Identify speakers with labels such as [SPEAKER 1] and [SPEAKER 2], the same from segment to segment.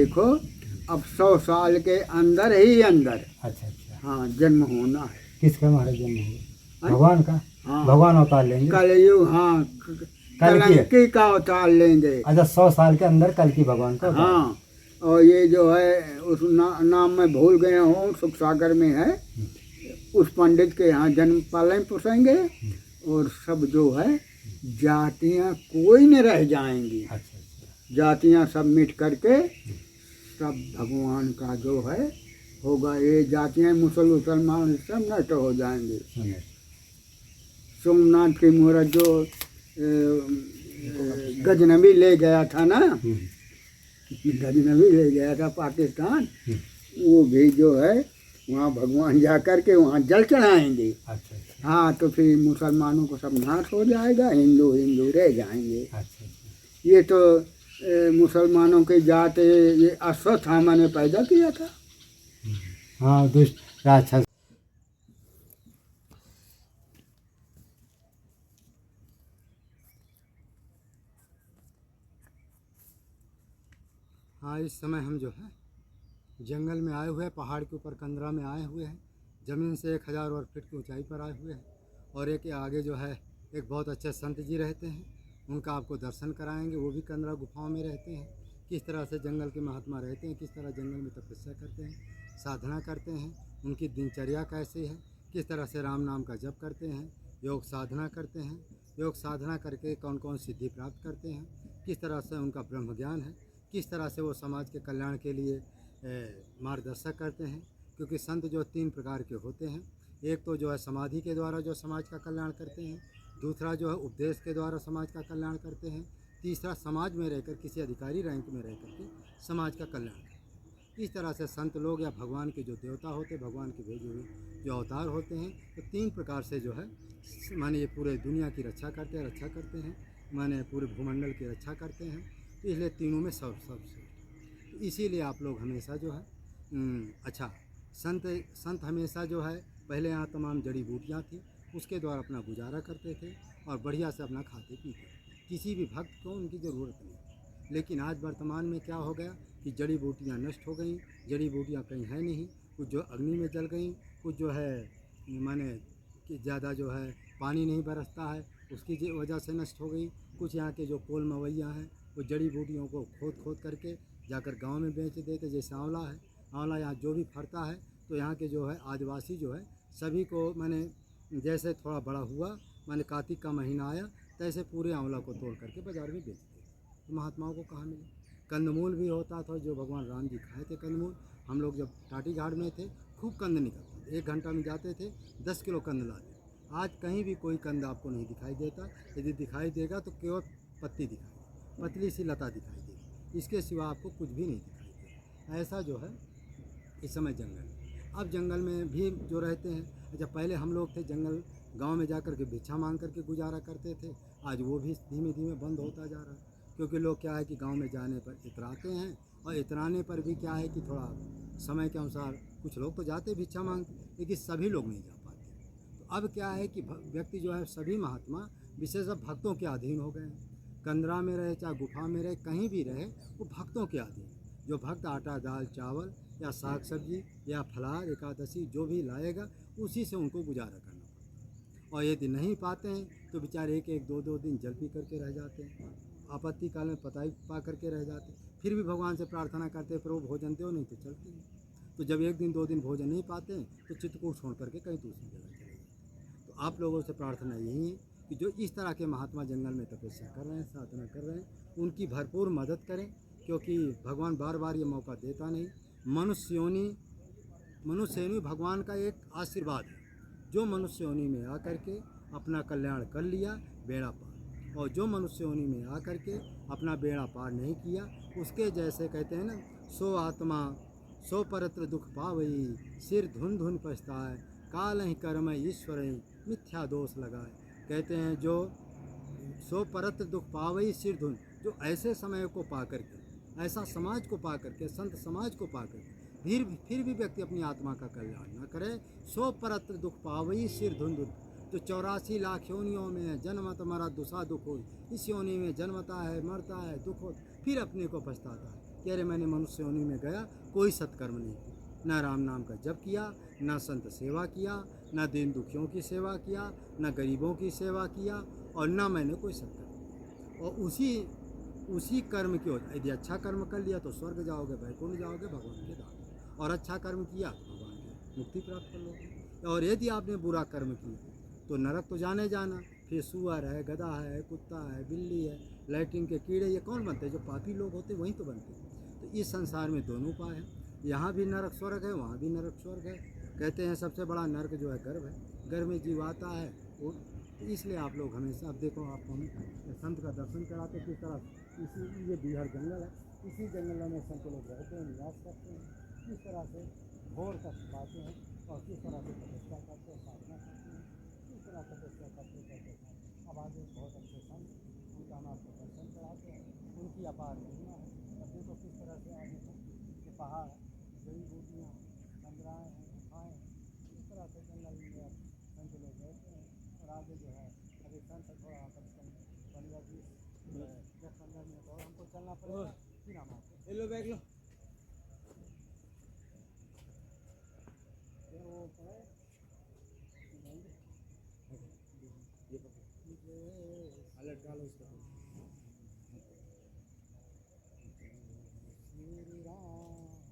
[SPEAKER 1] देखो अब 100 साल के अंदर ही अंदर
[SPEAKER 2] अच्छा अच्छा,
[SPEAKER 1] हाँ जन्म होना है।
[SPEAKER 2] किसका महाराज जन्म होगा?
[SPEAKER 1] हाँ?
[SPEAKER 2] भगवान का?
[SPEAKER 1] हाँ
[SPEAKER 2] भगवान अवतार लेंगे
[SPEAKER 1] कलयुग, हाँ कलंकी का अवतार लेंगे।
[SPEAKER 2] अच्छा, 100 साल के अंदर कल की भगवान का अवतार।
[SPEAKER 1] हाँ और ये जो है उस नाम मैं भूल गया हूँ, सुख सागर में है, उस पंडित के यहाँ जन्म पालन पोसेंगे और सब जो है जातियाँ कोई न रह जाएंगी।
[SPEAKER 2] अच्छा अच्छा,
[SPEAKER 1] जातियाँ सब मिट करके सब भगवान का जो है होगा। ये जातियाँ मुसलमान सब नष्ट हो जाएंगे।
[SPEAKER 2] समझ।
[SPEAKER 1] सोमनाथ की मूर्त जो गजनबी ले गया था ना, गजनबी ले गया था पाकिस्तान, वो भी जो है वहाँ भगवान जा कर के वहाँ जल चढ़ाएंगे।
[SPEAKER 2] अच्छा अच्छा,
[SPEAKER 1] हाँ तो फिर मुसलमानों को सब नाश हो जाएगा, हिंदू हिंदू रह जाएंगे।
[SPEAKER 2] अच्छा अच्छा,
[SPEAKER 1] ये तो मुसलमानों की जात ये अश्वत्थामा ने पैदा किया था।
[SPEAKER 2] हाँ, दुष्ट राक्षस। हाँ, इस समय हम जो है जंगल में आए हुए हैं, पहाड़ के ऊपर कंदरा में आए हुए हैं। ज़मीन से 1000 वर्ग फीट की ऊंचाई पर आए हुए हैं और एक आगे जो है एक बहुत अच्छे संत जी रहते हैं, उनका आपको दर्शन कराएंगे। वो भी कंदरा गुफाओं में रहते हैं। किस तरह से जंगल के महात्मा रहते हैं, किस तरह जंगल में तपस्या करते हैं, साधना करते हैं, उनकी दिनचर्या कैसी है, किस तरह से राम नाम का जप करते हैं, योग साधना करते हैं, योग साधना करके कौन कौन सिद्धि प्राप्त करते हैं, किस तरह से उनका ब्रह्म ज्ञान है, किस तरह से वो समाज के कल्याण के लिए मार्गदर्शक करते हैं। क्योंकि संत जो 3 प्रकार के होते हैं, एक तो जो है समाधि के द्वारा जो समाज का कल्याण करते हैं, दूसरा जो है उपदेश के द्वारा समाज का कल्याण करते हैं, तीसरा समाज में रहकर किसी अधिकारी रैंक में रह करके समाज का कल्याण करते हैं। इस तरह से संत लोग या भगवान के जो देवता होते हैं, भगवान के भेजे हुए जो अवतार होते हैं, तो 3 प्रकार से जो है माने ये पूरे दुनिया की रक्षा करते हैं, माने पूरे भूमंडल की रक्षा करते हैं। तो इसलिए तीनों में सबसे इसीलिए आप लोग हमेशा जो है अच्छा संत हमेशा जो है पहले यहाँ तमाम जड़ी बूटियाँ थी, उसके द्वारा अपना गुजारा करते थे और बढ़िया से अपना खाते पीते। किसी भी भक्त को उनकी ज़रूरत नहीं। लेकिन आज वर्तमान में क्या हो गया कि जड़ी बूटियाँ नष्ट हो गई, जड़ी बूटियाँ कहीं है नहीं, कुछ जो अग्नि में जल गई, कुछ जो है माने कि ज़्यादा जो है पानी नहीं बरसता है उसकी वजह से नष्ट हो गई। कुछ यहाँ के जो कोल मवैया हैं वो जड़ी बूटियों को खोद करके जाकर गांव में बेच देते। जैसे आंवला है, आंवला यहाँ जो भी फरता है तो यहाँ के जो है आदिवासी जो है सभी को माने जैसे थोड़ा बड़ा हुआ, माने कार्तिक का महीना आया, तैसे पूरे आंवला को तोड़ करके बाज़ार में बेच देते। तो महात्माओं को कहाँ मिले? कंदमूल भी होता था, जो भगवान राम जी खाए थे कंदमूल। हम लोग जब टाटी घाट में थे खूब कंद निकलते थे, 1 घंटा में जाते थे 10 किलो कंद लाते। आज कहीं भी कोई कंद आपको नहीं दिखाई देता। यदि दिखाई देगा तो केवल पत्ती दिखाई, पतली सी लता दिखाई देगी, इसके सिवा आपको कुछ भी नहीं दिखाई देगा। ऐसा जो है इस समय जंगल है। अब जंगल में भी जो रहते हैं, अच्छा पहले हम लोग थे जंगल गांव में जाकर के भिक्षा मांग करके गुजारा करते थे, आज वो भी धीमे धीमे बंद होता जा रहा है। क्योंकि लोग क्या है कि गांव में जाने पर इतराते हैं और इतराने पर भी क्या है कि थोड़ा समय के अनुसार कुछ लोग तो जाते भिक्षा मांगते, लेकिन सभी लोग नहीं जा पाते। तो अब क्या है कि व्यक्ति जो है सभी महात्मा विशेष भक्तों के अधीन हो गए हैं। कंदरा में रहे चाहे गुफा में रहे, कहीं भी रहे, वो भक्तों के अधीन। जो भक्त आटा दाल चावल या साग सब्जी या फलाहार एकादशी जो भी लाएगा उसी से उनको गुजारा करना पड़ता है। और यदि नहीं पाते हैं तो बेचारे 1-1 2-2 दिन जल पी करके रह जाते हैं, आपत्ति काल में पता ही पा करके रह जाते हैं। फिर भी भगवान से प्रार्थना करते हैं प्रभु भोजन दो, नहीं तो चलते हैं। तो जब 1 दिन 2 दिन भोजन नहीं पाते हैं तो चित्रकूट छोड़ करके कहीं दूसरी जगह चले जाते हैं। तो आप लोगों से प्रार्थना यही है कि जो इस तरह के महात्मा जंगल में तपस्या कर रहे हैं, साधना कर रहे हैं, उनकी भरपूर मदद करें। क्योंकि भगवान बार बार ये मौका देता नहीं। मनुष्य योनि भगवान का एक आशीर्वाद है। जो मनुष्य योनि में आकर के अपना कल्याण कर लिया, बेड़ा पार। और जो मनुष्य योनि में आकर के अपना बेड़ा पार नहीं किया, उसके जैसे कहते हैं ना, सो आत्मा सो परत्र दुख पावई, सिर धुन धुन पछताए, काल ही कर्म ईश्वर मिथ्या दोष लगाए। कहते हैं जो सो परत्र दुख पावई सिर धुन, जो ऐसे समय को पा करके, ऐसा समाज को पा करके, संत समाज को पा करके फिर भी व्यक्ति अपनी आत्मा का कल्याण न करे, सो परत्र दुख पावई सिर धुन धुन। जो 84 लाख योनियों में जन्मत मरा दुसा दुख हो, इस योनि में जन्मता है, मरता है, दुख हो, फिर अपने को पछताता है। कि अरे मैंने मनुष्य योनि में गया, कोई सत्कर्म नहीं किया, ना राम नाम का जप किया, ना संत सेवा किया, ना दीन दुखियों की सेवा किया, ना गरीबों की सेवा किया, और ना मैंने कोई सत्कर्म किया। और उसी कर्म की वजह, यदि अच्छा कर्म कर लिया तो स्वर्ग जाओगे, वैकुंठ जाओगे, भगवान के धाम, और अच्छा कर्म किया तो भगवान की मुक्ति प्राप्त कर लोगे। और यदि आपने बुरा कर्म किया तो नरक तो जाने जाना, फिर सुअर है, गधा है, कुत्ता है, बिल्ली है, लैट्रिन के कीड़े, ये कौन बनते हैं? जो पापी लोग होते हैं वहीं तो बनते हैं। तो इस संसार में दोनों उपाय हैं, यहाँ भी नरक स्वर्ग है, वहाँ भी नरक स्वर्ग है। कहते हैं सबसे बड़ा नरक जो है गर्भ है, गर्भ में जीव आता है। और इसलिए आप लोग हमेशा, अब देखो आपको हम संत का दर्शन कराते किस तरह, इसी ये बिहार जंगल है, इसी जंगल में संत लोग रहते हैं, निवास करते हैं, किस तरह से घोर कष्ट पाते हैं और किस तरह से तपस्या करते हैं, साधना करते हैं, किस तरह तपस्या करते करते हैं। अब आगे बहुत अच्छे संत, उनका हम आपको दर्शन कराते हैं, उनकी अपार महिमा है। अब देखो किस तरह से आगे ये पहाड़, जड़ी बूटियाँ, मंदिराएँ हैं, गुफाएँ हैं, इस तरह से जंगल में अब संत लोग रहते हैं। और आगे जो है अभी संत थोड़ा कम से कम 15-20 10-15 मिनट और हमको चलना पड़ेगा, फिर हम आते हैं। बैग लो वो पड़े अलर्ट डालो उसको। श्री राम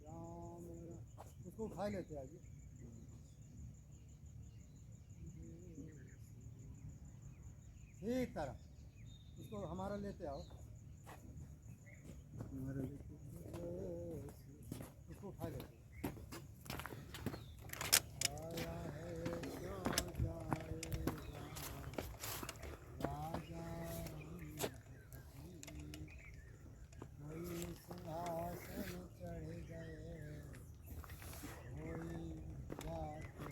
[SPEAKER 2] राम राम, उसको उठा लेते आगे। ठीक तरह उसको हमारा लेते आओ, हमारा लेते उसको उठा लेते। आया है क्या जाएगा राजा, कोई सिंहासन चढ़ गए, कोई जाते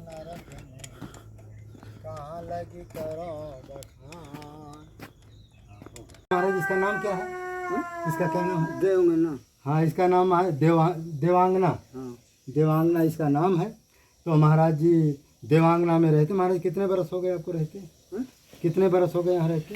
[SPEAKER 2] नरक में, कहाँ लगी करो बखान। महाराज इसका नाम क्या है? इसका क्या नाम है?
[SPEAKER 1] देवंगना।
[SPEAKER 2] हाँ, इसका नाम है देवांगना।
[SPEAKER 1] हाँ,
[SPEAKER 2] देवांगना इसका नाम है। तो महाराज जी देवांगना में रहते। महाराज कितने बरस हो गए आपको रहते?
[SPEAKER 1] हाँ?
[SPEAKER 2] कितने बरस हो गए यहाँ रहते?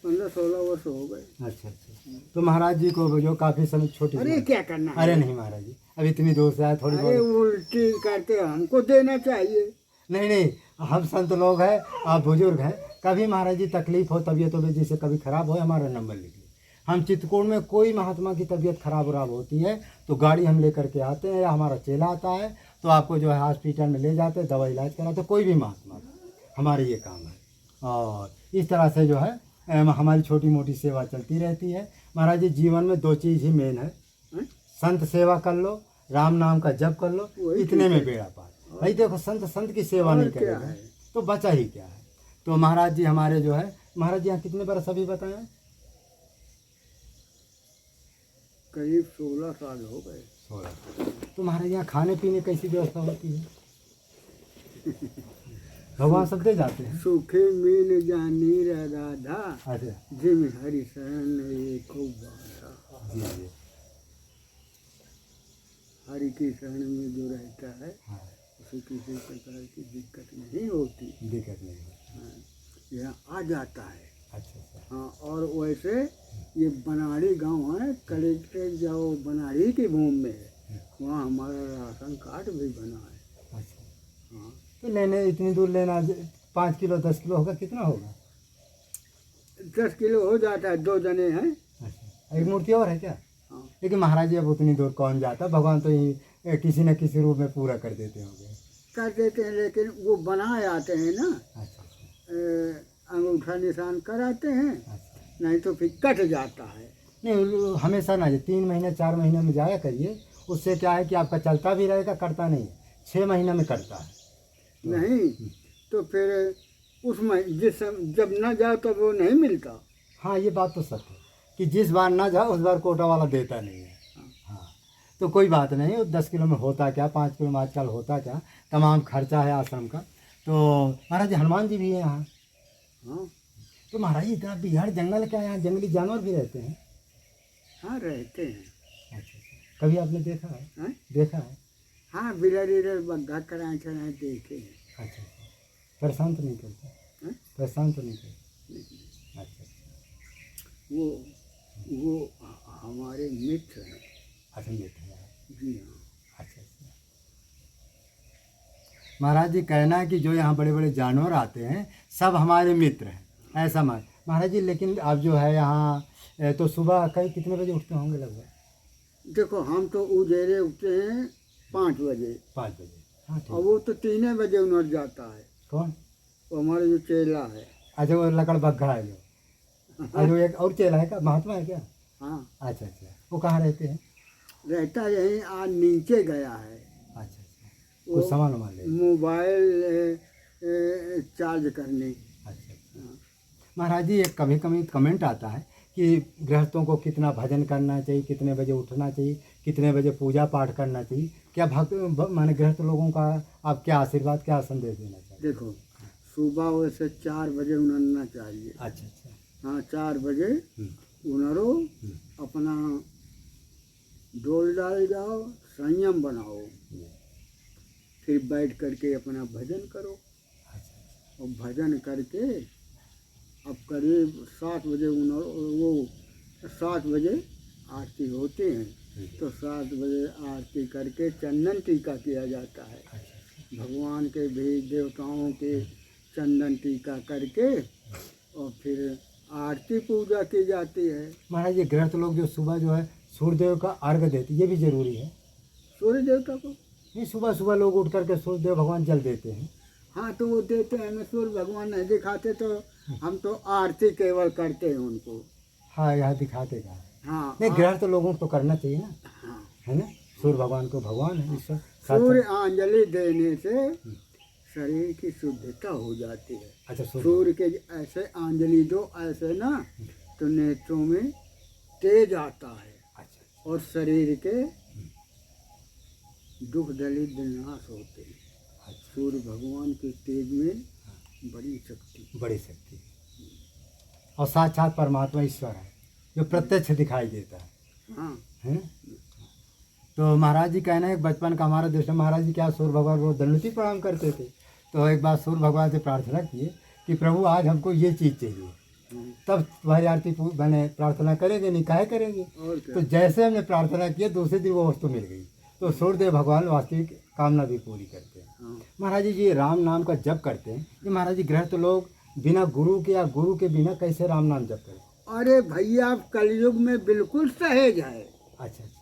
[SPEAKER 1] 15-16 वर्ष हो गए।
[SPEAKER 2] अच्छा अच्छा। तो महाराज जी को जो काफ़ी समय छोटी
[SPEAKER 1] अरे क्या करना है?
[SPEAKER 2] अरे नहीं महाराज जी, अब इतनी दूर से आए, थोड़ी
[SPEAKER 1] अरे
[SPEAKER 2] बहुत
[SPEAKER 1] उल्टी करके हमको देना चाहिए।
[SPEAKER 2] नहीं नहीं, हम संत लोग हैं, आप बुजुर्ग हैं, कभी महाराज जी तकलीफ हो, तबीयत हो जैसे कभी खराब हो, हमारा नंबर लिख लीजिए। हम चित्रकूट में कोई महात्मा की तबीयत खराब उराब होती है तो गाड़ी हम लेकर के आते हैं, या हमारा चेला आता है तो आपको जो है हॉस्पिटल में ले जाते हैं, दवा इलाज कराते, कोई भी महात्मा, हमारे ये काम है। और इस तरह से जो है हमारी छोटी मोटी सेवा चलती रहती है। महाराज जी जीवन में 2 चीज़ ही मेन है, संत सेवा कर लो, राम नाम का जप कर लो, इतने में बेड़ा पार। भाई देखो संत की सेवा नहीं करेगा तो बचा ही क्या है। तो महाराज जी हमारे जो है, महाराज जी यहाँ कितने बरस अभी बताएं?
[SPEAKER 1] करीब 16 साल हो गए।
[SPEAKER 2] 16। तो महाराज यहाँ खाने पीने कैसी व्यवस्था होती है? भगवान सब दे जाते हैं।
[SPEAKER 1] सूखे मीन जानी राधा,
[SPEAKER 2] अच्छा
[SPEAKER 1] जिम हरि शरण एको बाधा।
[SPEAKER 2] जी जी।
[SPEAKER 1] हरि की शरण में जो रहता है
[SPEAKER 2] हाँ,
[SPEAKER 1] उसे किसी प्रकार की दिक्कत नहीं होती।
[SPEAKER 2] दिक्कत नहीं है।
[SPEAKER 1] हाँ, यहाँ आ जाता है।
[SPEAKER 2] अच्छा अच्छा।
[SPEAKER 1] हाँ, और वैसे ये बनाड़ी गांव है, कलेक्टर जाओ बनाड़ी की भूमि में है, वहाँ हमारा राशन कार्ड भी बना है।
[SPEAKER 2] अच्छा,
[SPEAKER 1] हाँ,
[SPEAKER 2] तो लेने इतनी दूर लेना 5 किलो 10 किलो होगा, कितना होगा?
[SPEAKER 1] 10 किलो हो जाता है, 2 जने हैं।
[SPEAKER 2] अच्छा, एक मूर्ति और है क्या?
[SPEAKER 1] हाँ,
[SPEAKER 2] लेकिन महाराज जी अब उतनी दूर कौन जाता, भगवान तो ही किसी न किसी रूप में पूरा कर देते होंगे।
[SPEAKER 1] कर देते हैं, लेकिन वो बनाए आते हैं ना,
[SPEAKER 2] अच्छा अच्छा।
[SPEAKER 1] अंगूठा निशान कराते हैं,
[SPEAKER 2] अच्छा,
[SPEAKER 1] नहीं तो फिर कट जाता है।
[SPEAKER 2] नहीं हमेशा ना, 3 महीने 4 महीने में जाया करिए, उससे क्या है कि आपका चलता भी रहेगा, कटता नहीं। 6 महीने में कटता है।
[SPEAKER 1] नहीं तो फिर उसमें जब न जाओ तो वो नहीं मिलता।
[SPEAKER 2] हाँ, ये बात तो सच है कि जिस बार ना जाओ उस बार कोटा वाला देता नहीं है। हाँ, तो कोई बात नहीं, 10 किलो में होता क्या, 5 किलो में आजकल होता क्या, तमाम खर्चा है आश्रम का। तो महाराज जी हनुमान जी भी है यहाँ।
[SPEAKER 1] हाँ,
[SPEAKER 2] तो महाराज जी इतना बिहार जंगल क्या, यहाँ जंगली जानवर भी रहते हैं?
[SPEAKER 1] हाँ रहते हैं।
[SPEAKER 2] अच्छा अच्छा। कभी आपने देखा है?
[SPEAKER 1] हाँ?
[SPEAKER 2] देखा है?
[SPEAKER 1] हाँ, बिलरी बग्घा कराए कराए देखे हैं।
[SPEAKER 2] अच्छा अच्छा। परेशान तो नहीं करते?
[SPEAKER 1] हाँ?
[SPEAKER 2] परेशान तो नहीं थे? अच्छा अच्छा।
[SPEAKER 1] वो हमारे मित्र हैं।
[SPEAKER 2] अच्छा मित्र है।
[SPEAKER 1] जी हाँ।
[SPEAKER 2] अच्छा अच्छा। महाराज जी कहना है कि जो यहाँ बड़े बड़े जानवर आते हैं सब हमारे मित्र हैं, ऐसा महाराज जी। लेकिन आप जो है यहाँ तो सुबह कई कितने बजे उठते होंगे लगभग?
[SPEAKER 1] देखो हम तो उजेरे उठते हैं 5 बजे।
[SPEAKER 2] 5 बजे। हाँ
[SPEAKER 1] और
[SPEAKER 2] ठीक।
[SPEAKER 1] वो तो 3 बजे उन्हें जाता है।
[SPEAKER 2] कौन?
[SPEAKER 1] वो हमारा जो चेला है।
[SPEAKER 2] अच्छा वो लकड़ बग्घा है जो। अच्छा वो एक और चेला है, का महात्मा है क्या?
[SPEAKER 1] हाँ
[SPEAKER 2] अच्छा अच्छा। वो कहाँ रहते हैं?
[SPEAKER 1] रहता यहीं, आज नीचे गया है।
[SPEAKER 2] अच्छा अच्छा।
[SPEAKER 1] वो
[SPEAKER 2] कुछ सामान वामान ले।
[SPEAKER 1] मोबाइल चार्ज करने।
[SPEAKER 2] अच्छा अच्छा।
[SPEAKER 1] हाँ।
[SPEAKER 2] महाराज जी एक कभी कभी कमेंट आता है कि गृहस्थों को कितना भजन करना चाहिए, कितने बजे उठना चाहिए, कितने बजे पूजा पाठ करना चाहिए, क्या माने गृहस्थ लोगों का आप क्या आशीर्वाद, क्या संदेश देना चाहिए?
[SPEAKER 1] देखो सुबह वैसे 4 बजे उड़ना चाहिए।
[SPEAKER 2] अच्छा अच्छा।
[SPEAKER 1] हाँ 4 बजे
[SPEAKER 2] हम्म,
[SPEAKER 1] उड़ो, अपना डोल डाल जाओ, संयम बनाओ,
[SPEAKER 2] जी,
[SPEAKER 1] फिर बैठ करके अपना भजन करो।
[SPEAKER 2] अच्छा अच्छा।
[SPEAKER 1] और भजन करके अब करीब 7 बजे वो 7 बजे आरती होते हैं। तो 7 बजे आरती करके चंदन टीका किया जाता है।
[SPEAKER 2] अच्छा
[SPEAKER 1] भगवान के भी देवताओं के चंदन टीका करके और फिर आरती पूजा की जाती है।
[SPEAKER 2] महाराज ये गृहस्थ लोग जो सुबह जो है सूर्यदेव का अर्घ देते, ये भी जरूरी है?
[SPEAKER 1] सूर्य देवता को
[SPEAKER 2] नहीं, सुबह सुबह लोग उठ करके सूर्यदेव भगवान जल देते हैं।
[SPEAKER 1] हाँ तो वो देते हैं, हमें सूर्य भगवान नहीं दिखाते तो हम तो आरती केवल करते हैं उनको।
[SPEAKER 2] हाँ यहाँ दिखाते का है।
[SPEAKER 1] हाँ
[SPEAKER 2] नहीं गृहस्थ लोगों को तो करना चाहिए ना,
[SPEAKER 1] हाँ।
[SPEAKER 2] है ना? सूर्य भगवान को भगवान है ईश्वर।
[SPEAKER 1] सूर्य अंजलि देने से शरीर की शुद्धता हो जाती है।
[SPEAKER 2] अच्छा
[SPEAKER 1] सूर्य के ऐसे अंजलि दो ऐसे ना, तो नेत्रों में तेज आता है
[SPEAKER 2] अच्छा
[SPEAKER 1] और शरीर के दुख दलित नाश होते हैं।
[SPEAKER 2] अच्छा।
[SPEAKER 1] सूर्य भगवान के तेज में बड़ी शक्ति।
[SPEAKER 2] बड़ी शक्ति और साक्षात परमात्मा ईश्वर है जो प्रत्यक्ष दिखाई देता
[SPEAKER 1] हाँ
[SPEAKER 2] है ना? तो महाराज जी कहना है बचपन का हमारा दृष्टि, महाराज जी क्या सूर्य भगवान को दंडवती प्रणाम करते थे। तो एक बार सूर्य भगवान से प्रार्थना किए कि प्रभु आज हमको ये चीज़ चाहिए, तब तुम्हारी आरती मैंने प्रार्थना करेंगे, नहीं काहे करेंगे।
[SPEAKER 1] और क्या।
[SPEAKER 2] तो जैसे हमने प्रार्थना किया दूसरे दिन वो वस्तु मिल गई। तो सूर्यदेव भगवान वास्तविक कामना भी पूरी करते हैं।
[SPEAKER 1] हाँ।
[SPEAKER 2] महाराज जी ये राम नाम का जप करते हैं, ये महाराज जी गृहस्थ लोग बिना गुरु के या गुरु के बिना कैसे राम नाम जप करें?
[SPEAKER 1] अरे भैया कलयुग में बिल्कुल सहज है।
[SPEAKER 2] अच्छा अच्छा।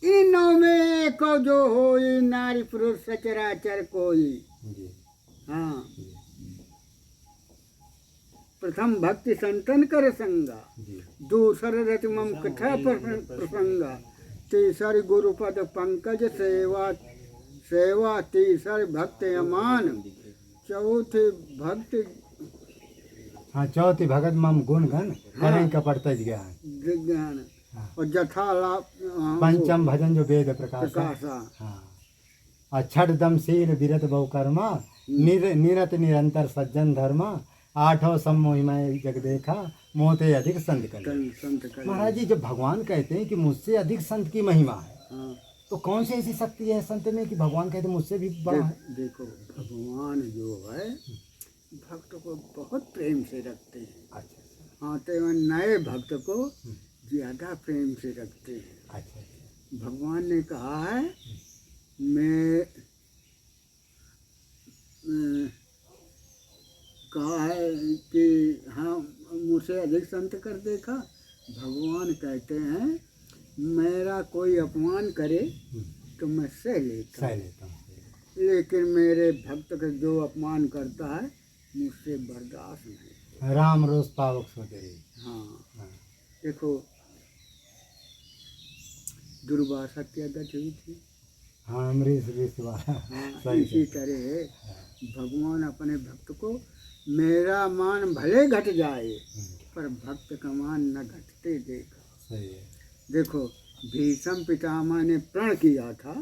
[SPEAKER 1] इनों में एको जो होई, नारी पुरुष सचराचर कोई।
[SPEAKER 2] जी
[SPEAKER 1] हाँ
[SPEAKER 2] जी
[SPEAKER 1] प्रथम भक्ति संतन कर संगा,
[SPEAKER 2] जी।
[SPEAKER 1] दूसर रति मम कथा प्रसंगा, तीसर गुरुपद पंकज सेवा सेवा, तीसर भक्त अमान, चौथे भक्ति
[SPEAKER 2] हाँ चौथी भगत मम गुण गण करें कपट तज ज्ञान।
[SPEAKER 1] विज्ञान।
[SPEAKER 2] हाँ।
[SPEAKER 1] और जथा लाभ
[SPEAKER 2] पंचम भजन जो वेद प्रकाश।
[SPEAKER 1] प्रकाशा।
[SPEAKER 2] हाँ। और छठ दमशील विरत बहुकर्मा, निरत निरंतर सज्जन धर्मा, आठों सम्मोहिमय जग देखा, मोहते अधिक संत कर।
[SPEAKER 1] संत कर।
[SPEAKER 2] महाराज जी जब भगवान कहते हैं कि मुझसे अधिक संत की महिमा है,
[SPEAKER 1] हाँ।
[SPEAKER 2] तो कौन सी ऐसी शक्ति है संत में कि भगवान कहते हैं मुझसे भी बड़ा है?
[SPEAKER 1] देखो भगवान जो है भक्त को बहुत प्रेम से रखते हैं।
[SPEAKER 2] अच्छा
[SPEAKER 1] हाँ तो नए भक्त को ज़्यादा प्रेम से रखते हैं।
[SPEAKER 2] अच्छा अच्छा।
[SPEAKER 1] भगवान ने कहा है मैं कहा है कि हाँ मुझसे अधिक संत कर देखा। भगवान कहते हैं मेरा कोई अपमान करे तो मैं सह लेता हूँ, लेकिन मेरे भक्त का जो अपमान करता है मुझसे बर्दाश्त नहीं।
[SPEAKER 2] राम रोज पावक सोते।
[SPEAKER 1] हाँ
[SPEAKER 2] हाँ
[SPEAKER 1] देखो दुर्वासा की आदत हुई थी।
[SPEAKER 2] हाँ अमरीश विश्वा।
[SPEAKER 1] हाँ इसी तरह भगवान अपने भक्त को मेरा मान भले घट जाए पर भक्त का मान न घटते देखा।
[SPEAKER 2] सही है।
[SPEAKER 1] देखो भीष्म पितामह ने प्रण किया था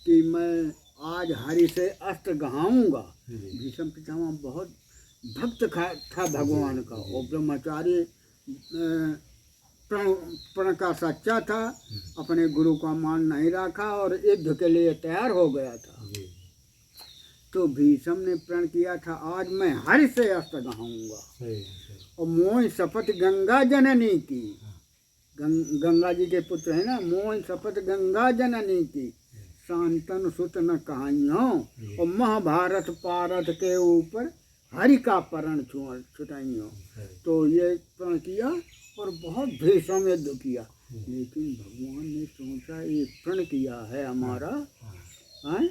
[SPEAKER 1] कि मैं आज हरि से अस्त्र गहाऊंगा। भीष्म पितामह बहुत भक्त था भगवान का और ब्रह्मचारी प्रण का सच्चा था, अपने गुरु का मान नहीं रखा और युद्ध के लिए तैयार हो गया था। तो भीष्म ने प्रण किया था आज मैं हर से अस्त्र गहाऊंगा।
[SPEAKER 2] सही।
[SPEAKER 1] और मोह शपथ गंगा जननी की, गंगा जी के पुत्र है ना, मोह शपथ गंगा जननी की, शांतन सुत न कहाइयों, और महाभारत पारथ के ऊपर हरि का परण छुटाइयों। तो ये प्रण किया और बहुत भीषण युद्ध किया, लेकिन भगवान ने सोचा ये प्रण किया है हमारा, हैं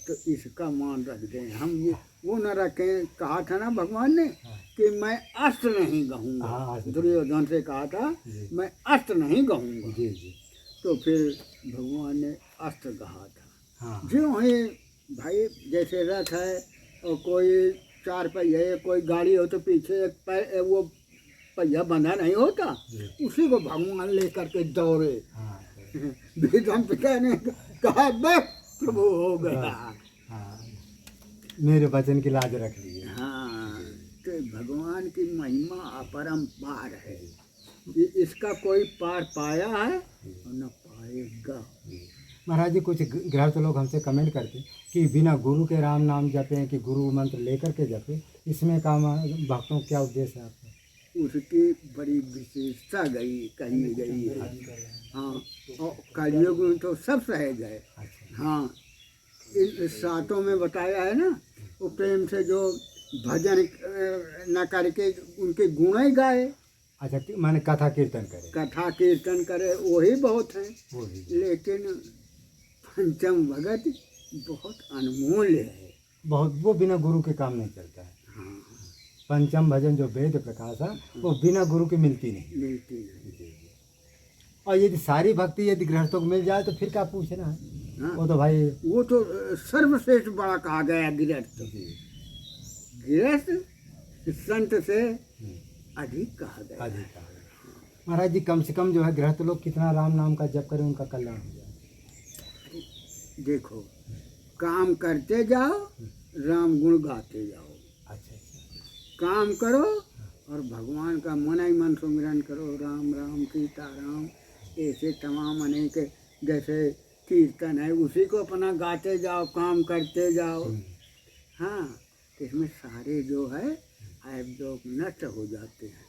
[SPEAKER 1] तो इसका मान रख दें हम, ये वो न रखें। कहा था ना भगवान ने कि मैं अस्त्र नहीं गहूँगा, दुर्योधन से कहा था मैं अस्त्र नहीं गहूँगा। तो फिर भगवान ने अस्त्र कहा था। जो है भाई, जैसे रथ है और कोई चार पहिए, कोई गाड़ी हो तो पीछे एक वो पहिया बंधा नहीं होता, उसी को भगवान लेकर के दौड़े। भीष्म पिता ने कहा बस प्रभु हो गया,
[SPEAKER 2] मेरे वचन की लाज रख ली।
[SPEAKER 1] हाँ, तो भगवान की महिमा अपरंपार है, इसका कोई पार पाया है और न पाएगा।
[SPEAKER 2] महाराज जी, कुछ गृहस्थ लोग हमसे कमेंट करते कि बिना गुरु के राम नाम जपें कि गुरु मंत्र लेकर के जपें, इसमें काम भक्तों क्या उद्देश्य है आपका?
[SPEAKER 1] उसकी बड़ी विशेषता कही गई है। हाँ, और कलयुग में तो सब सहज है। हाँ, इन सातों में बताया है ना, वो प्रेम से जो भजन न करके उनके गुण ही गाए।
[SPEAKER 2] अच्छा, माने कथा कीर्तन करे,
[SPEAKER 1] कथा कीर्तन करे वही बहुत है,
[SPEAKER 2] वही।
[SPEAKER 1] लेकिन पंचम भगत बहुत अनमोल है,
[SPEAKER 2] बहुत, वो बिना गुरु के काम नहीं चलता है।
[SPEAKER 1] हाँ,
[SPEAKER 2] पंचम भजन जो वेद प्रकाश है वो बिना गुरु के मिलती नहीं। और यदि सारी भक्ति यदि गृहस्थों को मिल जाए तो फिर क्या पूछना है।
[SPEAKER 1] हाँ,
[SPEAKER 2] वो तो भाई,
[SPEAKER 1] वो तो सर्वश्रेष्ठ बड़ा कहा गया गृहस्थ। गृहस्थ संत से अधिक कहा गया।
[SPEAKER 2] महाराज जी, कम से कम जो है गृहस्थ लोग कितना राम नाम का जप करें उनका कल्याण हो जाए?
[SPEAKER 1] देखो, काम करते जाओ, राम गुण गाते जाओ।
[SPEAKER 2] अच्छा,
[SPEAKER 1] काम करो और भगवान का मन ही मन सुमिरन करो, राम राम सीता राम, ऐसे तमाम अनेक जैसे कीर्तन है उसी को अपना गाते जाओ, काम करते जाओ। हाँ, इसमें सारे जो है ऐब जो नष्ट हो जाते हैं।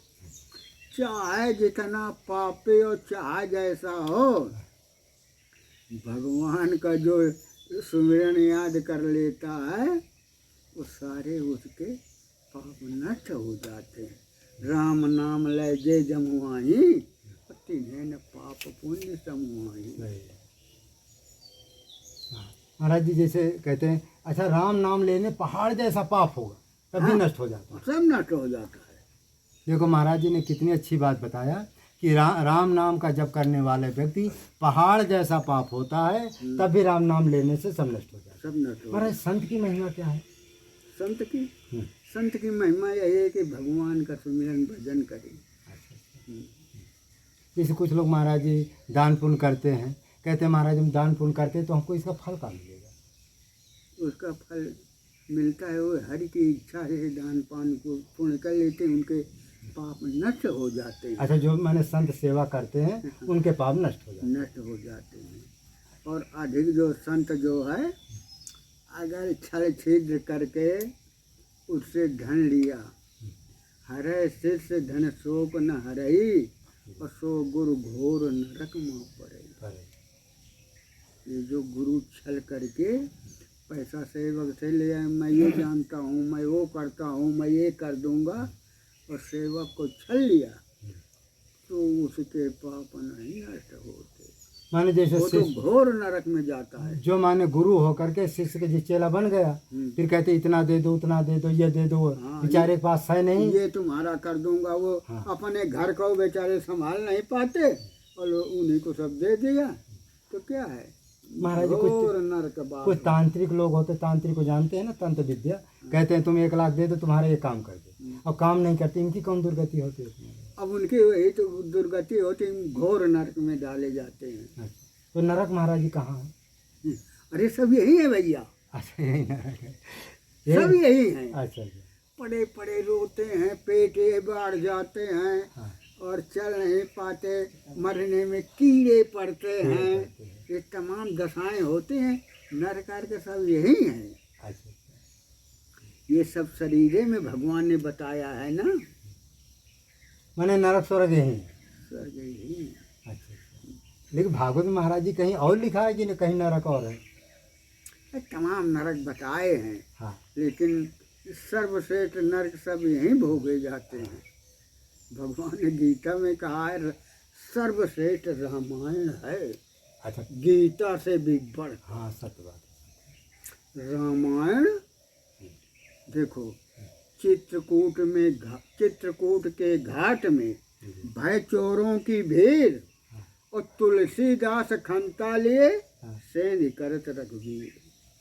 [SPEAKER 1] चाहे जितना पापी हो, चाहे जैसा हो, भगवान का जो सुमिरन याद कर लेता है वो सारे उसके पाप नष्ट हो जाते हैं। राम नाम ले जे जमुआही, तिन्हें न पाप पुण्य समूहाही।
[SPEAKER 2] महाराज जी, जैसे कहते हैं, अच्छा राम नाम लेने पहाड़ जैसा पाप होगा तभी नष्ट हो जाता है।
[SPEAKER 1] सब नष्ट हो जाता है।
[SPEAKER 2] देखो महाराज जी ने कितनी अच्छी बात बताया कि राम नाम का जप करने वाले व्यक्ति पहाड़ जैसा पाप होता है, तब भी राम नाम लेने से सब नष्ट हो जाता है।
[SPEAKER 1] सब नष्ट हो।
[SPEAKER 2] महाराज, संत की महिमा क्या है?
[SPEAKER 1] संत की महिमा यही है कि भगवान का सुमिरन भजन करें।
[SPEAKER 2] जैसे कुछ लोग महाराज जी दान पुण्य करते हैं, कहते हैं महाराज हम दान पुण्य करते हैं तो हमको इसका फल क्या मिलेगा?
[SPEAKER 1] उसका फल मिलता है, वो हरि की इच्छा से दान पान को पुण्य कर लेते हैं, उनके पाप नष्ट हो जाते हैं।
[SPEAKER 2] अच्छा, जो मैंने संत सेवा करते हैं उनके पाप नष्ट हो जाते
[SPEAKER 1] हैं। और अधिक जो संत जो है, अगर छल छिद्र करके उससे धन लिया, हरे सिर से धन शोक न हरई, और सो गुरु घोर नरक में पड़े। ये जो गुरु छल करके पैसा सेवक से ले आए, मैं ये जानता हूँ, मैं वो करता हूँ, मैं ये कर दूंगा, और सेवक को छल लिया तो उसके पाप नहीं नष्ट होते।
[SPEAKER 2] माने जैसे
[SPEAKER 1] वो तो घोर नरक में जाता है।
[SPEAKER 2] जो माने गुरु होकर के शिष्य के चेला बन गया, फिर कहते इतना दे दो, उतना दे दो, ये दे दो, बेचारे के पास है नहीं,
[SPEAKER 1] ये तुम्हारा कर दूंगा। वो अपने घर को बेचारे संभाल नहीं पाते और उन्हीं को सब दे दिया, तो क्या है
[SPEAKER 2] महाराज? कुछ तांत्रिक लोग होते, तांत्रिक को जानते हैं ना, तंत्र विद्या, कहते हैं तुम 1 लाख दे दो तुम्हारा ये काम कर दे, और काम नहीं करते। इनकी कौन दुर्गति होती है?
[SPEAKER 1] अब उनकी वही तो दुर्गति होती, घोर नरक में डाले जाते हैं।
[SPEAKER 2] तो नरक महाराज जी कहाँ है?
[SPEAKER 1] अरे सब यही है भैया।
[SPEAKER 2] अच्छा, यही नरक है,
[SPEAKER 1] सब यही है।
[SPEAKER 2] अच्छा,
[SPEAKER 1] पड़े पड़े रोते हैं, पेटे बढ़ जाते हैं और चल नहीं पाते, मरने में कीड़े पड़ते हैं, ये तमाम दशाएं होते हैं। नरक के सब यही हैं। ये सब शरीरे में भगवान ने बताया है ना।
[SPEAKER 2] मैंने नरक स्वर्ग यही है।
[SPEAKER 1] स्वर्ग ही।
[SPEAKER 2] अच्छा, लेकिन भागवत में महाराज जी कहीं और लिखा है कि नहीं कहीं नरक और है?
[SPEAKER 1] तमाम नरक बताए हैं,
[SPEAKER 2] हाँ
[SPEAKER 1] लेकिन सर्वश्रेष्ठ नरक सब यहीं भोगे जाते हैं। भगवान ने गीता में कहा है सर्वश्रेष्ठ रामायण है।
[SPEAKER 2] अच्छा,
[SPEAKER 1] गीता से भी बढ़
[SPEAKER 2] हाँ सत्य बात है।
[SPEAKER 1] रामायण। देखो चित्रकूट के घाट में भय चोरों की भीड़ और तुलसीदास खंता लिए सेंध करत रघुवीर।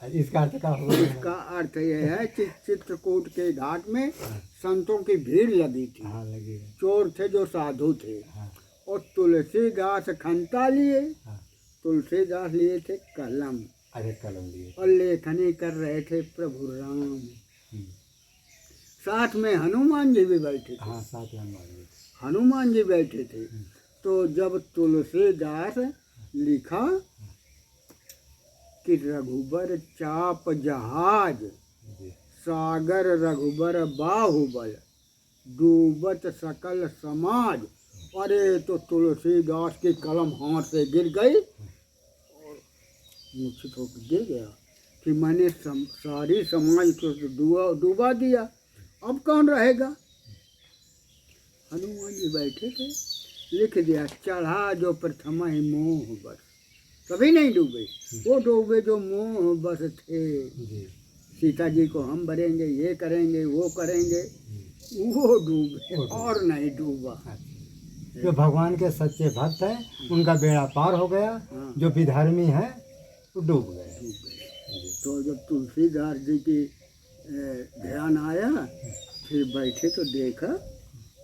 [SPEAKER 2] इसका अर्थ क्या होगा?
[SPEAKER 1] इसका अर्थ यह है कि चित्रकूट के घाट में संतों की भीड़ लगी थी।
[SPEAKER 2] हाँ लगी है।
[SPEAKER 1] चोर थे जो साधु थे।
[SPEAKER 2] हाँ
[SPEAKER 1] और तुलसीदास खंता लिए।
[SPEAKER 2] हाँ।
[SPEAKER 1] तुलसीदास लिए थे कलम।
[SPEAKER 2] अरे कलम लिए।
[SPEAKER 1] और लेखनी कर रहे थे प्रभु राम। साथ में हनुमान जी भी बैठे थे।
[SPEAKER 2] हाँ साथ में हनुमान जी।
[SPEAKER 1] हनुमान जी बैठे थे। तो जब तुलसीदास लिखा कि रघुबर चाप जहाज सागर रघुबर बाहुबल डूबत सकल समाज। अरे तो तुलसीदास की कलम हाथ से गिर गई और मूर्छित होकर गिर गया कि मैंने सारी समाज को डूबा दिया, अब कौन रहेगा। हनुमान जी बैठे थे, लिख दिया चढ़ा जो प्रथम ही मोह बस। कभी नहीं डूबे, वो डूबे जो मोह बस थे। सीता जी को हम भरेंगे, ये करेंगे, वो करेंगे, वो डूबे और नहीं डूबा।
[SPEAKER 2] जो भगवान के सच्चे भक्त हैं उनका बेड़ा पार हो गया।
[SPEAKER 1] हाँ।
[SPEAKER 2] जो विधर्मी है वो डूब गए।
[SPEAKER 1] तो जब तुलसीदास जी की ध्यान आया, फिर बैठे तो देखा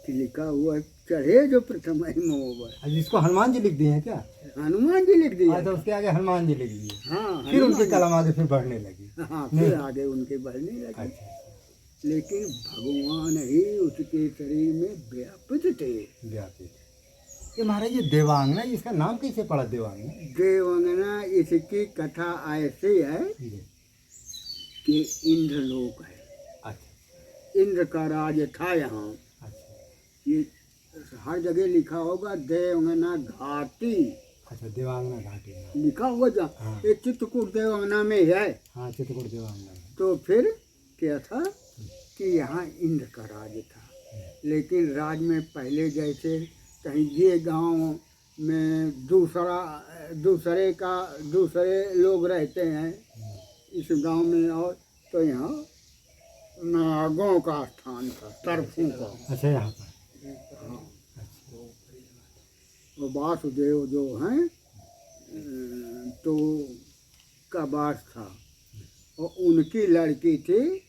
[SPEAKER 1] कि लिखा हुआ चढ़े जो प्रथम ही मोह।
[SPEAKER 2] जिसको हनुमान जी लिख दिए हैं क्या?
[SPEAKER 1] हनुमान जी लिख दिया।
[SPEAKER 2] तो उसके आगे हनुमान जी लिख दिए।
[SPEAKER 1] हाँ,
[SPEAKER 2] फिर उनकी कलम आगे फिर बढ़ने लगी।
[SPEAKER 1] हाँ, फिर आगे उनके बढ़ने लगे।
[SPEAKER 2] अच्छा।
[SPEAKER 1] लेकिन भगवान ही उसके शरीर में व्यापित थे।
[SPEAKER 2] व्यापित। ये महाराज ये देवांगना, इसका नाम कैसे पड़ा देवांगना?
[SPEAKER 1] देवांगना इसकी कथा ऐसी है कि इंद्रलोक है।
[SPEAKER 2] अच्छा।
[SPEAKER 1] इंद्र का राज था यहाँ।
[SPEAKER 2] अच्छा।
[SPEAKER 1] ये हर जगह लिखा होगा देवांगना घाटी।
[SPEAKER 2] अच्छा, देवांगना घाटी
[SPEAKER 1] लिखा होगा जहाँ।
[SPEAKER 2] हाँ।
[SPEAKER 1] ये चित्रकूट देवांगना में है।
[SPEAKER 2] हाँ चित्रकूट देवांगना।
[SPEAKER 1] तो फिर क्या था कि यहाँ इंद्र का राज था। लेकिन राज में पहले जैसे कहीं ये गांव में दूसरे लोग रहते हैं इस गांव में, और तो यहाँ नागों का स्थान था, तरफों का।
[SPEAKER 2] अच्छा, यहाँ पर।
[SPEAKER 1] हाँ। और वासुदेव जो हैं तो का वास था, और उनकी लड़की थी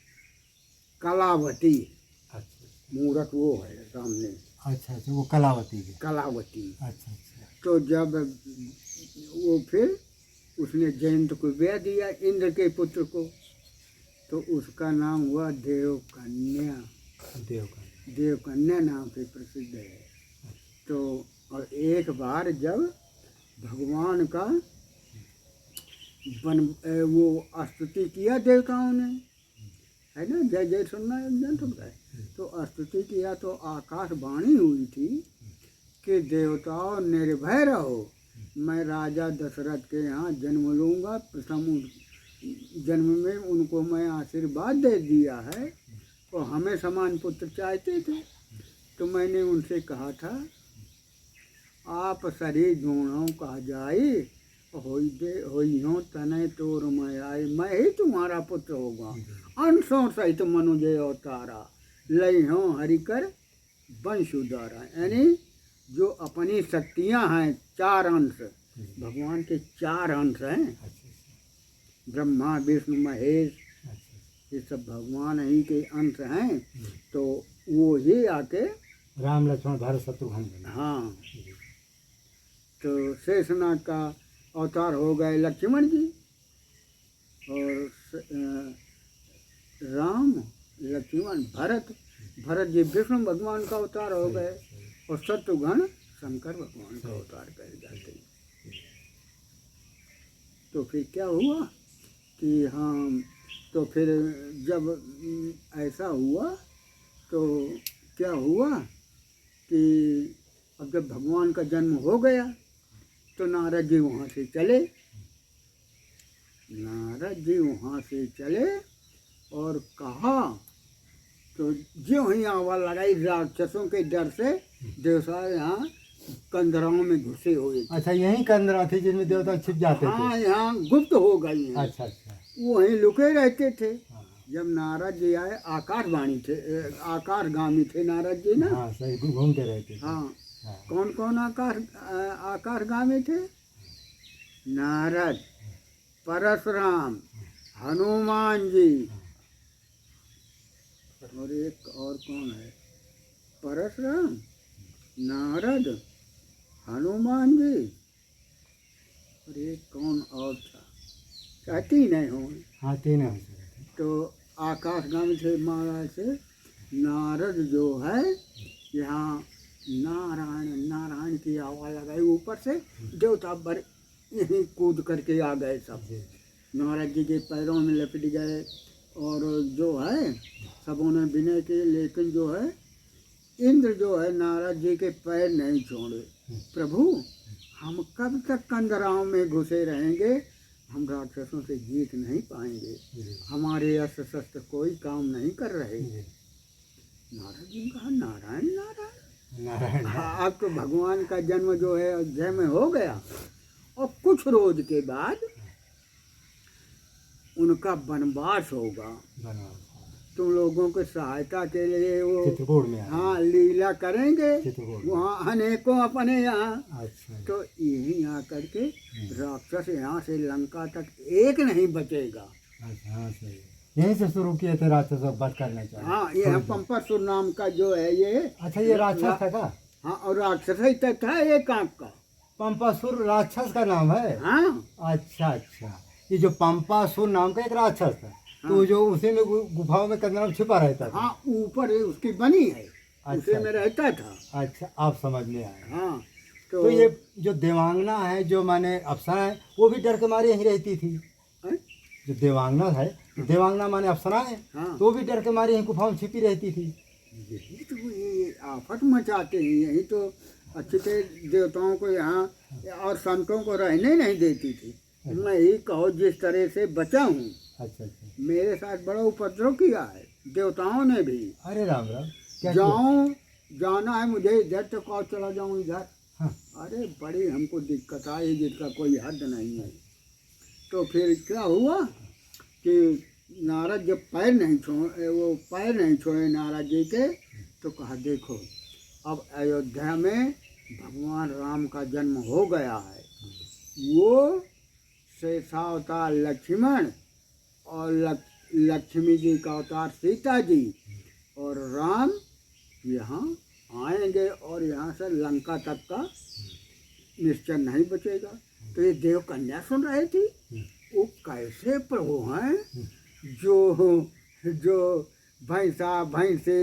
[SPEAKER 1] कलावती।
[SPEAKER 2] अच्छा।
[SPEAKER 1] मूरत वो है सामने।
[SPEAKER 2] अच्छा अच्छा, वो कलावती की।
[SPEAKER 1] कलावती।
[SPEAKER 2] अच्छा अच्छा।
[SPEAKER 1] तो जब वो फिर उसने जयंत को ब्याह दिया इंद्र के पुत्र को, तो उसका नाम हुआ देवकन्या। देवकन्या नाम से प्रसिद्ध है। तो और एक बार जब भगवान का वो स्तुति किया देवताओं ने, है ना, जय जय सुनना एकदम सब है। तो स्तुति किया तो आकाशवाणी हुई थी कि देवताओं निर्भय रहो, मैं राजा दशरथ के यहाँ जन्म लूँगा। प्रथम जन्म में उनको मैं आशीर्वाद दे दिया है, और हमें समान पुत्र चाहते थे। तो मैंने उनसे कहा था आप सरी जोड़ों कहा जाए होई हो तने तोर मैं आए, मैं ही तुम्हारा पुत्र होगा। अंशों सहित मनुजय अवतारा लई हो हरिकर वंश उदारा। यानी जो अपनी शक्तियाँ हैं, चार अंश, भगवान के चार अंश हैं, ब्रह्मा विष्णु महेश, ये सब भगवान ही के अंश हैं। तो वो ही आके
[SPEAKER 2] राम लक्ष्मण भरत शत्रुघ्न।
[SPEAKER 1] हाँ, तो शेषनाग का अवतार हो गए लक्ष्मण जी, और राम लक्ष्मण भरत जी विष्णु भगवान का अवतार हो गए, और शत्रुघ्न शंकर भगवान का अवतार कर जाते हैं। तो फिर क्या हुआ कि हम तो फिर जब ऐसा हुआ तो क्या हुआ कि अब जब भगवान का जन्म हो गया तो नारद जी वहाँ से चले। नारद जी वहाँ से चले और कहा तो ज्यों ही आवाज लगाई, राक्षसों के डर से देवता यहाँ कंदराओं में घुसे हुए थे।
[SPEAKER 2] अच्छा, यही कंदरा थी जिनमें देवता छिप जाते थे।
[SPEAKER 1] हाँ, यहाँ गुप्त हो गई हैं।
[SPEAKER 2] अच्छा अच्छा।
[SPEAKER 1] वहीं लुके रहते थे।
[SPEAKER 2] हाँ
[SPEAKER 1] जब नारद जी आए, आकाशवाणी थे, आकाशगामी थे नारद जी ना।
[SPEAKER 2] हाँ, सही, घूमते रहते थे।
[SPEAKER 1] हाँ,
[SPEAKER 2] हाँ
[SPEAKER 1] कौन कौन आकाशगामी थे? नारद, परशुराम, हनुमान जी, और एक और कौन है? परशुराम, नारद, हनुमान जी, और एक कौन और था, कहती नहीं हूँ।
[SPEAKER 2] हाँ, तीन हो सकते थे।
[SPEAKER 1] तो आकाशगामी थे महाराज से। नारद जो है यहाँ नारायण नारायण की आवाज़ लगाई, ऊपर से देवता बर यहीं कूद करके आ गए सब।
[SPEAKER 2] जी।
[SPEAKER 1] नारद जी के पैरों में लपट गए और जो है सबों ने विनय किए, लेकिन जो है इंद्र जो है नारद जी के पैर नहीं छोड़े। प्रभु, हम कब तक कंदराओं में घुसे रहेंगे? हम राक्षसों से जीत नहीं पाएंगे, हमारे अस्त्र शस्त्र कोई काम नहीं कर रहे। नारद जी ने कहा, नारायण नारायण
[SPEAKER 2] नारायण।
[SPEAKER 1] अब तो भगवान का जन्म जो है अयोध्या में हो गया और कुछ रोज के बाद उनका वनवास होगा।
[SPEAKER 2] बनवास।
[SPEAKER 1] तुम लोगों की सहायता के लिए वो
[SPEAKER 2] चित्रकूट में आए।
[SPEAKER 1] हाँ लीला करेंगे
[SPEAKER 2] चित्रकूट में।
[SPEAKER 1] वहाँ अनेकों अपने यहाँ।
[SPEAKER 2] अच्छा।
[SPEAKER 1] तो यहीं आकर के राक्षस यहाँ से लंका तक एक नहीं बचेगा।
[SPEAKER 2] अच्छा, हाँ सही। यहीं से शुरू किए थे राक्षस को वध करना चाहिए।
[SPEAKER 1] हाँ, ये पंपासुर नाम का जो है ये।
[SPEAKER 2] अच्छा, ये राक्षस था का?
[SPEAKER 1] हाँ, और राक्षस ही तक था एक आंख का।
[SPEAKER 2] पंपासुर राक्षस का नाम है?
[SPEAKER 1] हाँ
[SPEAKER 2] अच्छा अच्छा। ये जो पंपासुर नाम का एक राक्षस था, तो जो उसी में गुफाओं में कंदरा में छिपा रहता था।
[SPEAKER 1] हाँ, ऊपर उसकी बनी है, उसी
[SPEAKER 2] अच्छा
[SPEAKER 1] में रहता था।
[SPEAKER 2] अच्छा, आप समझ में आए।
[SPEAKER 1] हाँ,
[SPEAKER 2] तो ये जो देवांगना है, जो माने अप्सरा है, वो भी डर के मारे यहीं रहती थी।
[SPEAKER 1] हैं?
[SPEAKER 2] जो देवांगना है, देवांगना माने अप्सरा है,
[SPEAKER 1] हाँ।
[SPEAKER 2] तो वो भी डर के मारे यहीं गुफाओं में छिपी रहती थी।
[SPEAKER 1] यही तो ये आफत मचाते हैं, यही तो अच्छे से देवताओं को यहाँ और संतों को रहने नहीं देती थी। मैं यही कहो जिस तरह से बचा हूँ,
[SPEAKER 2] अच्छा अच्छा।
[SPEAKER 1] मेरे साथ बड़ा उपद्रव किया है देवताओं ने भी।
[SPEAKER 2] अरे राम राम। क्या किया?
[SPEAKER 1] जाऊँ, जाना है मुझे इधर तो कहो चला जाऊँ इधर।
[SPEAKER 2] हाँ।
[SPEAKER 1] अरे बड़ी हमको दिक्कत आई जिसका कोई हद नहीं है। तो फिर क्या हुआ कि नारद जब पैर नहीं छोड़े, वो पैर नहीं छोड़े नारद जी के, तो कहा देखो अब अयोध्या में भगवान राम का जन्म हो गया है। वो शेषावतार लक्ष्मण और लक्ष्मी जी का अवतार सीता जी और राम यहाँ आएंगे और यहाँ से लंका तक का निश्चय नहीं बचेगा। तो ये देव कन्या सुन रही थी, वो कैसे प्रभु हैं जो भैंसा भैंसे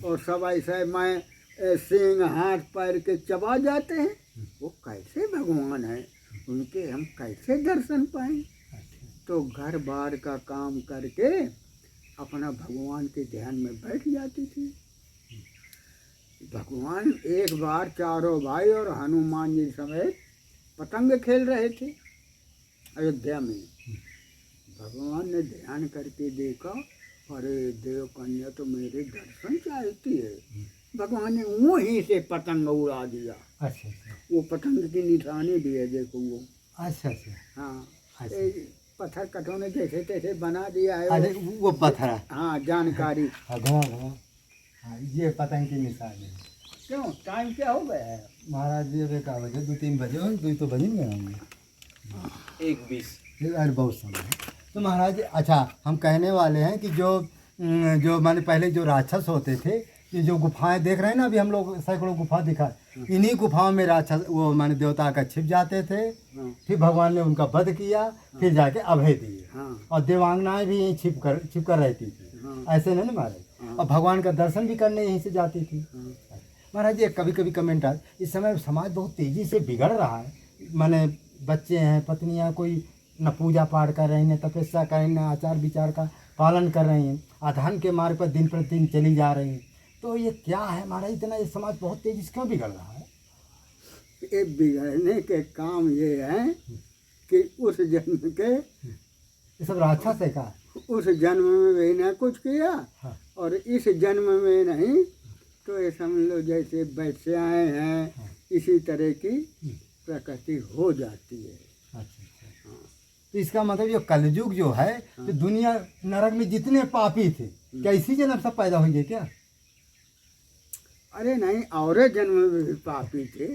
[SPEAKER 1] और सब ऐसे मैं सींग हाथ पैर के चबा जाते हैं, वो कैसे भगवान हैं, उनके हम कैसे दर्शन पाएं? तो घर बार का काम करके अपना भगवान के ध्यान में बैठ जाती थी। भगवान एक बार चारों भाई और हनुमान जी समेत पतंग खेल रहे थे अयोध्या में। भगवान ने ध्यान करके देखा, अरे देव कन्या तो मेरे दर्शन चाहती है। भगवान ने वहीं से पतंग उड़ा दिया।
[SPEAKER 2] अच्छा अच्छा।
[SPEAKER 1] वो पतंग की निशानी भी है, देखो वो।
[SPEAKER 2] अच्छा अच्छा।
[SPEAKER 1] हाँ,
[SPEAKER 2] अच्छा।
[SPEAKER 1] पत्थर कटोने जैसे तैसे बना दिया है
[SPEAKER 2] अरे वो पत्थर है।
[SPEAKER 1] हाँ, जानकारी।
[SPEAKER 2] घुमा घुमा। हाँ, ये पतंग की निशानी है।
[SPEAKER 1] क्यों, टाइम क्या हो गया है?
[SPEAKER 2] महाराज जी अभी क्या बजे? 2-3 बजे हो, 2 तो बजेंगे होंगे।
[SPEAKER 3] 1:20।
[SPEAKER 2] अरे बहुत समय है। तो महाराज जी, अच्छा हम कहने वाले हैं कि जो माने पहले जो राक्षस होते थे, ये जो गुफाएं देख रहे हैं ना, अभी हम लोग सैकड़ों गुफा दिखा, इन्हीं गुफाओं में राक्षस वो माने देवता का छिप जाते थे।
[SPEAKER 1] हाँ,
[SPEAKER 2] फिर भगवान ने उनका वध किया, फिर जाके अभय दिए।
[SPEAKER 1] हाँ,
[SPEAKER 2] और देवांगनाएं भी यहीं छिप कर रहती थी।
[SPEAKER 1] हाँ,
[SPEAKER 2] ऐसे नहीं ना महाराज। और भगवान का दर्शन भी करने यहीं से जाती थी।
[SPEAKER 1] हाँ।
[SPEAKER 2] महाराज जी, कभी कभी कमेंट आते, इस समय समाज बहुत तेजी से बिगड़ रहा है। माने बच्चे हैं, पत्नियां कोई न पूजा पाठ कर रही हैं, न तपस्या कर रही हैं, न आचार विचार का पालन कर रही हैं, अधर्म के मार्ग पर दिन प्रतिदिन चली जा रही हैं। तो ये क्या है महाराज, इतना ये समाज बहुत तेजी से क्यों बिगड़ रहा है?
[SPEAKER 1] ये बिगड़ने के काम ये है कि उस जन्म के,
[SPEAKER 2] ये सब राक्षस है का?
[SPEAKER 1] उस जन्म में भी ना कुछ किया,
[SPEAKER 2] हाँ।
[SPEAKER 1] और इस जन्म में नहीं, तो ये समझ लो जैसे वैश्याएँ हैं,
[SPEAKER 2] हाँ।
[SPEAKER 1] इसी तरह की प्रकृति हो जाती है।
[SPEAKER 2] अच्छा अच्छा। तो इसका मतलब ये कलयुग जो है, तो दुनिया नरक में जितने पापी थे, क्या इसी जन्म सब पैदा होंगे क्या?
[SPEAKER 1] अरे नहीं, और जन्म में भी पापी थे,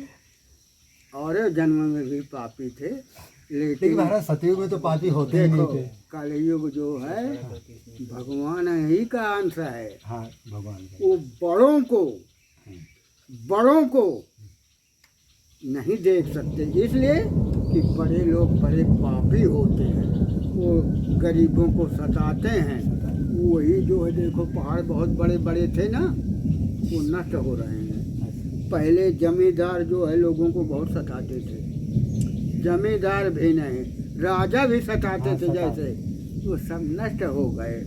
[SPEAKER 1] और जन्म में भी पापी थे,
[SPEAKER 2] लेकिन महाराज सतयुग में तो पापी होते ही नहीं
[SPEAKER 1] देखो
[SPEAKER 2] थे।
[SPEAKER 1] कलयुग जो है भगवान ही का अंश है।
[SPEAKER 2] हाँ, भगवान का।
[SPEAKER 1] वो बड़ों को नहीं देख सकते, इसलिए कि बड़े लोग बड़े पापी होते हैं, वो गरीबों को सताते हैं। वही जो है देखो पहाड़ बहुत बड़े बड़े थे ना, वो नष्ट हो रहे हैं। पहले जमींदार जो है लोगों को बहुत सताते थे, जमींदार भी नहीं, राजा भी सताते थे, जैसे वो सब नष्ट हो गए।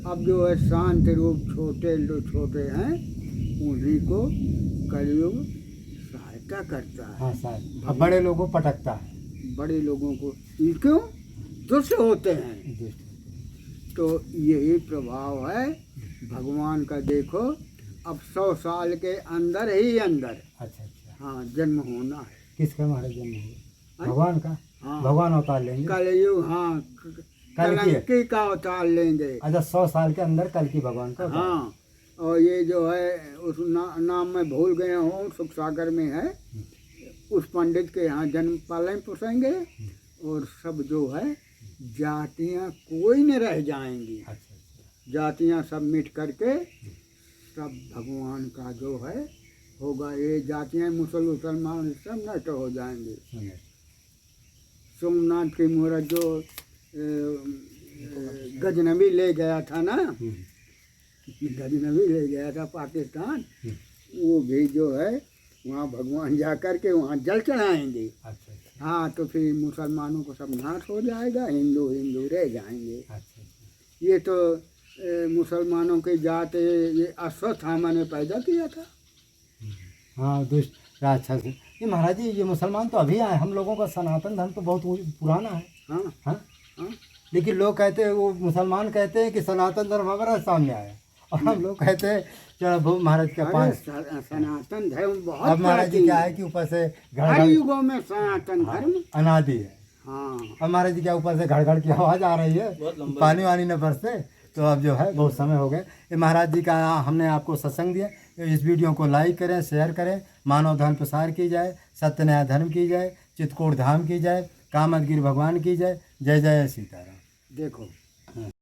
[SPEAKER 1] अब जो है शांत रूप छोटे हैं, उन्हीं को कलयुग सहायता करता है।
[SPEAKER 2] हाँ साहब, अब बड़े लोगों को पटकता है।
[SPEAKER 1] बड़े लोगों को क्यों दुष्ट होते हैं, तो यही प्रभाव है भगवान का। देखो अब 100 साल के अंदर ही अंदर
[SPEAKER 2] अच्छा अच्छा।
[SPEAKER 1] हाँ जन्म होना है।
[SPEAKER 2] किसका महाराज जन्म हुआ? भगवान का।
[SPEAKER 1] हाँ।
[SPEAKER 2] भगवान अवतार लेंगे
[SPEAKER 1] कलयुग, हाँ कलंकी का अवतार लेंगे।
[SPEAKER 2] अच्छा, 100 साल के अंदर कल की भगवान का अवतार।
[SPEAKER 1] हाँ, और ये जो है उस नाम में भूल गए हूँ, सुख सागर में है, उस पंडित के यहाँ जन्म पालन पोसेंगे, और सब जो है जातियाँ कोई न रह जाएंगी।
[SPEAKER 2] अच्छा अच्छा।
[SPEAKER 1] जातियाँ सब मिट करके सब भगवान का जो है होगा। ये जातियाँ मुसलमान सब नष्ट हो जाएंगे।
[SPEAKER 2] समझे।
[SPEAKER 1] सोमनाथ की मूर्त जो गजनबी ले गया था ना, गजनबी ले गया था पाकिस्तान, वो भी जो है वहाँ भगवान जा कर के वहाँ जल चढ़ाएंगे।
[SPEAKER 2] अच्छा अच्छा।
[SPEAKER 1] हाँ, तो फिर मुसलमानों को सब नाश हो जाएगा, हिंदू रह जाएंगे।
[SPEAKER 2] अच्छा अच्छा।
[SPEAKER 1] ये तो मुसलमानों की जात ये अश्वत्थामा ने पैदा किया था।
[SPEAKER 2] हाँ, दुष्ट राक्षस। ये महाराज जी, ये मुसलमान तो अभी आए, हम लोगों का सनातन धर्म तो बहुत पुराना है।
[SPEAKER 1] हाँ
[SPEAKER 2] हाँ
[SPEAKER 1] हाँ,
[SPEAKER 2] लेकिन लोग कहते हैं, वो मुसलमान कहते हैं कि सनातन धर्म हमारा सामने आया, और हम लोग कहते हैं चलो महाराज का
[SPEAKER 1] अरे
[SPEAKER 2] पास।
[SPEAKER 1] सनातन धर्म बहुत
[SPEAKER 2] अब महाराज जी क्या है कि ऊपर से
[SPEAKER 1] हर युगों में सनातन धर्म
[SPEAKER 2] अनादि है।
[SPEAKER 1] हाँ।
[SPEAKER 2] अब महाराज जी क्या ऊपर से घड़ की आवाज़ आ रही है, पानी वानी न बरसे, तो अब जो है बहुत समय हो गए। ये महाराज जी का हमने आपको सत्संग दिया। इस वीडियो को लाइक करें, शेयर करें, मानव धर्म प्रसार की जाए, सत्य न्याय धर्म की जाए, चित्रकूट धाम की जाए, कामदगिरि भगवान की जाए। जय जय सीताराम।
[SPEAKER 1] देखो